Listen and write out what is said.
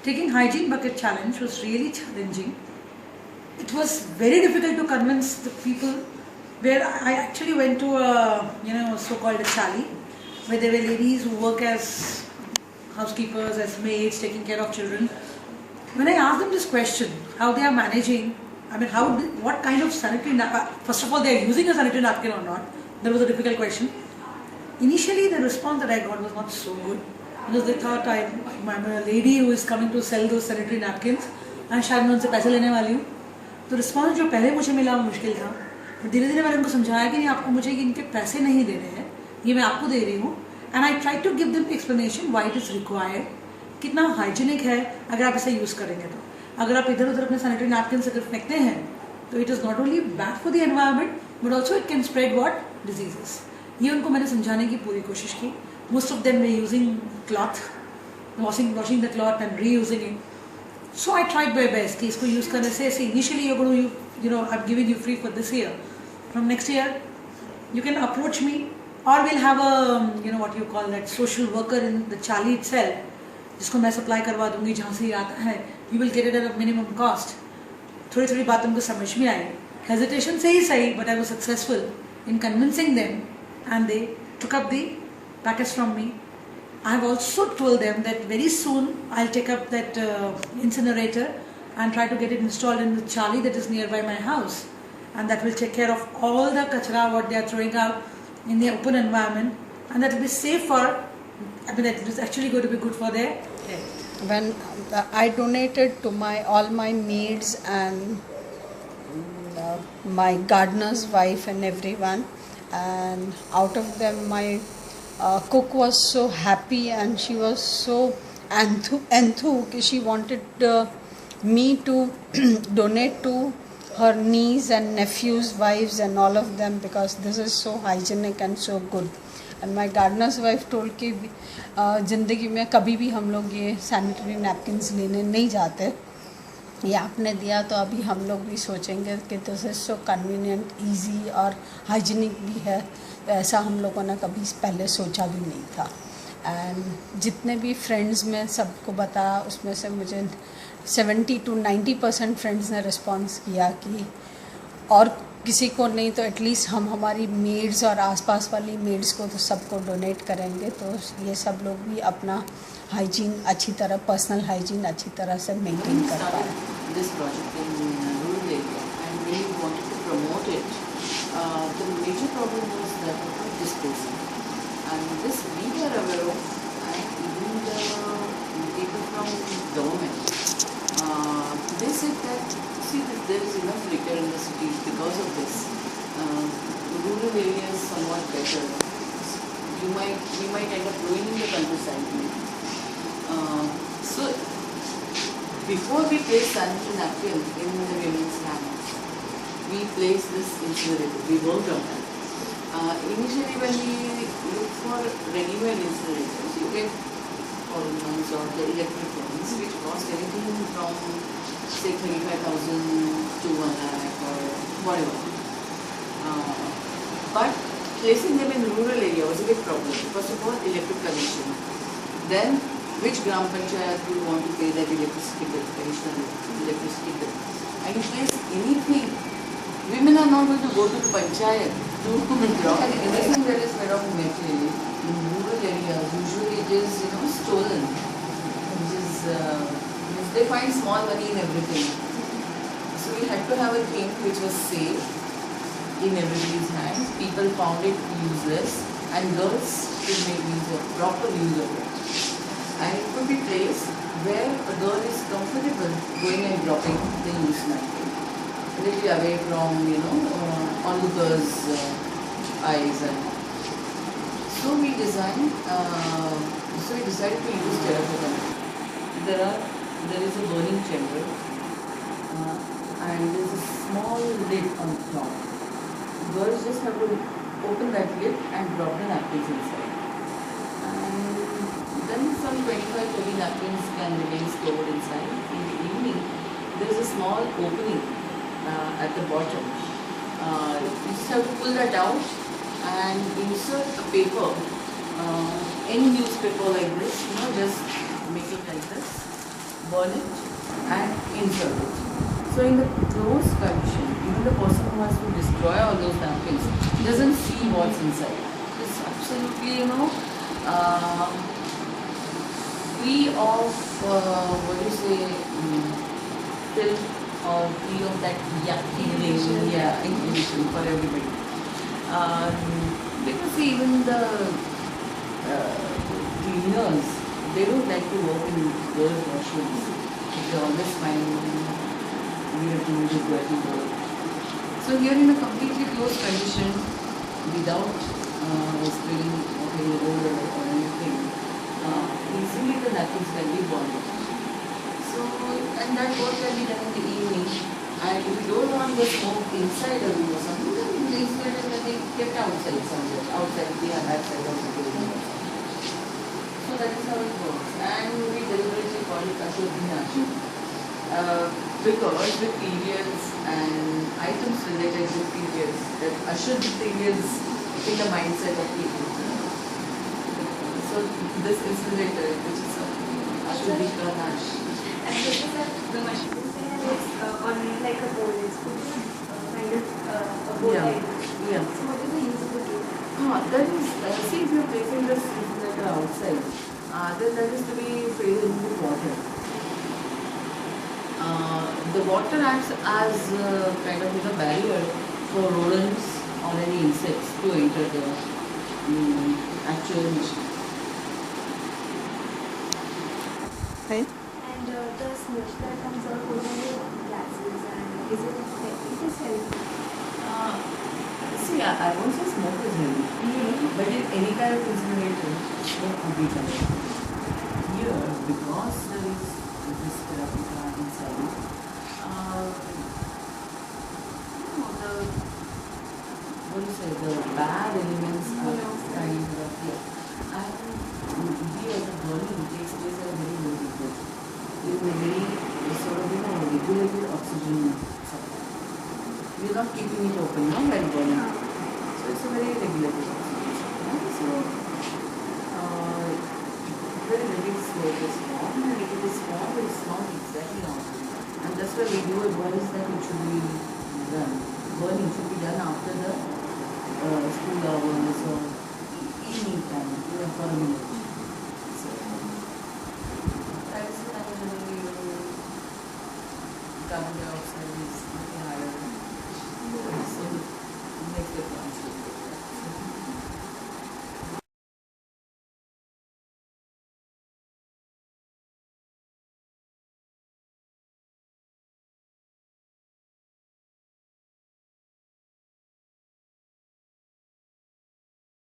taking hygiene bucket challenge was really challenging. It was very difficult to convince the people. Where I actually went to a so-called a chali, where there were ladies who work as housekeepers, as maids, taking care of children. When I asked them this question, how they are managing, I mean, what kind of sanitary napkin, first of all, they are using a sanitary napkin or not, that was a difficult question. Initially, the response that I got was not so good, because they thought I'm a lady who is coming to sell those sanitary napkins, and शायद मैं उनसे पैसे लेने वाली हूँ. तो response जो पहले मुझे मिला वो मुश्किल था. फिर धीरे धीरे मैंने उनको समझाया कि नहीं, आपको मुझे इनके पैसे नहीं देने हैं, ये मैं आपको दे रही हूँ. And I try to give them explanation why it is required, कितना हाइजीनिक है अगर आप इसे यूज़ करेंगे. तो अगर आप इधर उधर अपने सैनिटरी नैपकिन अगर फेंकते हैं तो it is not only bad for the environment but also it can spread what diseases. ये उनको मैंने समझाने की पूरी कोशिश की. Most of them we using cloth, washing the cloth and reusing it. So I tried my best कि इसको यूज़ करने से ऐसे initially you know I am giving you free for this year. From next year, you can approach me, or we'll have a what you call that social worker in the chali itself, जिसको मैं supply करवा दूंगी जहाँ से ये आता है. You will get it at a minimum cost. थोड़ी थोड़ी बात उनको समझ में आई. Hesitation से ही सही, but I was successful in convincing them, and they took up the packets from me. I have also told them that very soon I'll take up that incinerator and try to get it installed in the chali that is nearby my house. And that will take care of all the kachra what they are throwing out in the open environment, and that will be safer. I mean, it is actually going to be good for their health. When I donated to all my maids and my gardener's wife and everyone, and out of them my cook was so happy and she was so enthused. She wanted me to donate to her niece and nephews' wives and all of them, because this is so hygienic and so good. And my gardener's wife told कि ज़िंदगी में कभी भी हम लोग ये sanitary napkins लेने नहीं जाते, ये आपने दिया तो अभी हम लोग भी सोचेंगे कि this is so convenient, easy और हाइजीनिक भी है. तो ऐसा हम लोगों ने कभी पहले सोचा भी नहीं था. एंड जितने भी फ्रेंड्स में सबको बताया, उसमें से मुझे 70 to 90% फ्रेंड्स ने रिस्पॉन्स किया कि और किसी को नहीं तो एटलीस्ट हम हमारी मेड्स और आसपास वाली मेड्स को तो सबको डोनेट करेंगे. तो ये सब लोग भी अपना हाइजीन अच्छी तरह, पर्सनल हाइजीन अच्छी तरह से मेंटेन कर पाए. This project in rural area and really wanted to promote it. The major problem was that of disposal, and this we were aware of, and even the people from government. They said that, see, there is enough liquor in the cities because of this. Rural areas somewhat better. We might end up ruining the countryside. So, before we place sanitary napkin in the women's hands, we place this incinerator. We worked on that. Initially, when we look for ready-made incinerators, you get foreign ones or the electric ones, which cost anything from say 35,000 to 1 lakh or whatever. But placing them in rural area was a big problem. First of all, electric connection. Then, which gram panchayat you want to pay that electricity bill, additional electricity bill. And you place anything, women are not going to go to the panchayat to drop. And anything that is made of metal in rural areas, usually it is stolen. Which is they find small money in everything. So we had to have a thing which was safe in everybody's hands. People found it useless, and girls could make use of proper use of it. And it could be placed where a girl is comfortable going and dropping the used napkin, a little away from onlookers' eyes and all. So we designed. So we decided to use terracotta. There is a burning chamber and there is a small lid on top. Girls just have to open that lid and drop the napkins inside. And then some 25-30 napkins can remain stored inside. In the evening, there is a small opening at the bottom. You just have to pull that out and insert a paper, any newspaper like this, just make it like this. burn it, and insert it. So in the closed condition, even the person who has to destroy all those napkins doesn't see what's inside. It's absolutely, free of, what do you say, filth or free of that yucky thing, inhibition for everybody. Because see, even the cleaners, they don't like to work in girls' washrooms. They always find we have to do dirty work. So here in a completely closed condition, without spilling any odor or anything, easily the napkins can be burned. So, and that work can be done in the evening. And if you don't want the smoke inside a room or something, then the insulators can be kept outside somewhere, outside the backside of the building. So that is how it works. And we deliberately call it Rastogi. Because with periods and items related with periods, that ushered periods in the mindset of people. So this insulator, which is Rastogi Pranash. And this is the machine is on like a bowl. It's kind of a bowl. Yeah. So what is the use of the bowl? That is, see, if you are placing this insulator outside, then that is to be filled into water. The water acts as kind of a barrier for rodents or any insects to enter the actual machine. Right? And the smoke that comes out over the gases, and is it healthy? See, I won't say smoke is healthy, but in any kind of incinerator, smoke could be healthy. Here, because there is this therapy inside, the bad elements are kind of here. And here the burning takes place at a very low temperature. In a very sort of regulated oxygen supply. We are not keeping it open now while burning. So it's a very regulated oxygen supply. So when it is small, and if it is small, it's not exactly on. And that's why we do advise that it should be done. Burning should be done after the school hours or